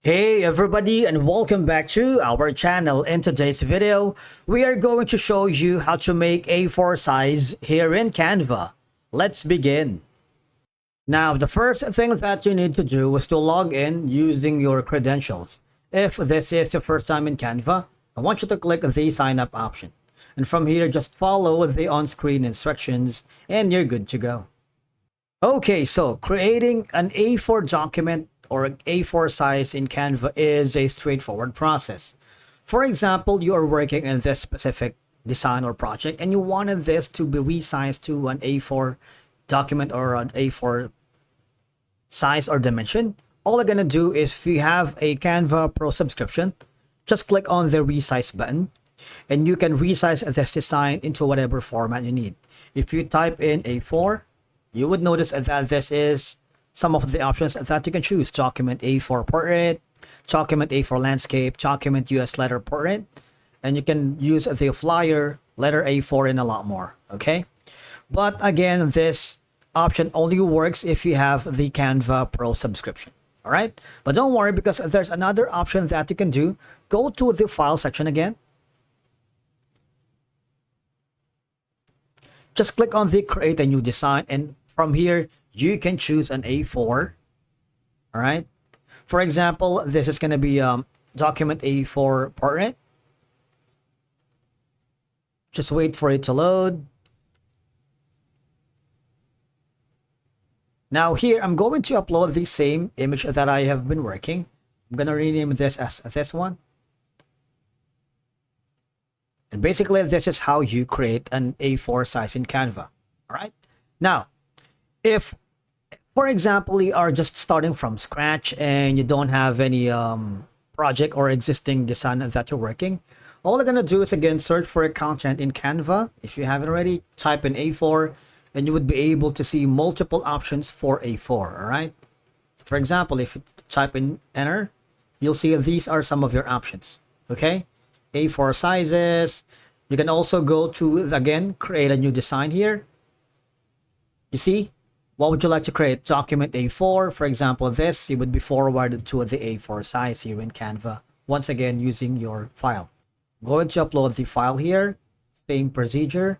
Hey everybody, and welcome back to our channel. In today's video, we are going to show you how to make A4 size here in Canva. Let's begin. Now, the first thing that you need to do is to log in using your credentials. If this is your first time in Canva, I want you to click the sign up option. And from here, just follow the on-screen instructions and you're good to go. Okay, so creating an A4 document or A4 size in Canva is a straightforward process. For example, you are working in this specific design or project and you wanted this to be resized to an A4 document or an A4 size or dimension. All you're gonna do is, if you have a Canva Pro subscription, just click on the resize button and you can resize this design into whatever format you need. If you type in A4, you would notice that this is some of the options that you can choose: document A4 portrait, document A4 landscape, document US letter portrait, and you can use the flyer, letter A4, and a lot more. Okay, but again, this option only works if you have the Canva Pro subscription. All right, but don't worry, because there's another option that you can do. Go to the file section again. Just click on the create a new design, and from here you can choose an A4. All right, for example, this is going to be document A4 portrait. Just wait for it to load. Now here I'm going to upload the same image that I have been working. I'm going to rename this as this one. And basically, this is how you create an A4 size in Canva. All right, now if, for example, you are just starting from scratch and you don't have any project or existing design that you're working, all you're gonna do is, again, search for a content in Canva. If you haven't already, type in A4 and you would be able to see multiple options for A4. All right, so for example, if you type in enter, you'll see these are some of your options. Okay, A4 sizes. You can also go to, again, create a new design here. You see, what would you like to create? Document A4, for example, this, it would be forwarded to the A4 size here in Canva, once again using your file. I'm going to upload the file here, same procedure.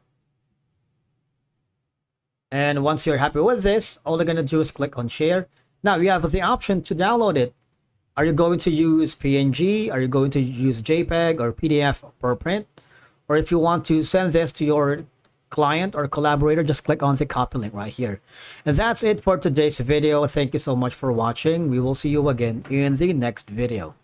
And once you're happy with this, all you're going to do is click on share. Now you have the option to download it. Are you going to use PNG? Are you going to use JPEG or PDF per print? Or if you want to send this to your client or collaborator, just click on the copy link right here. And that's it for today's video. Thank you so much for watching. We will see you again in the next video.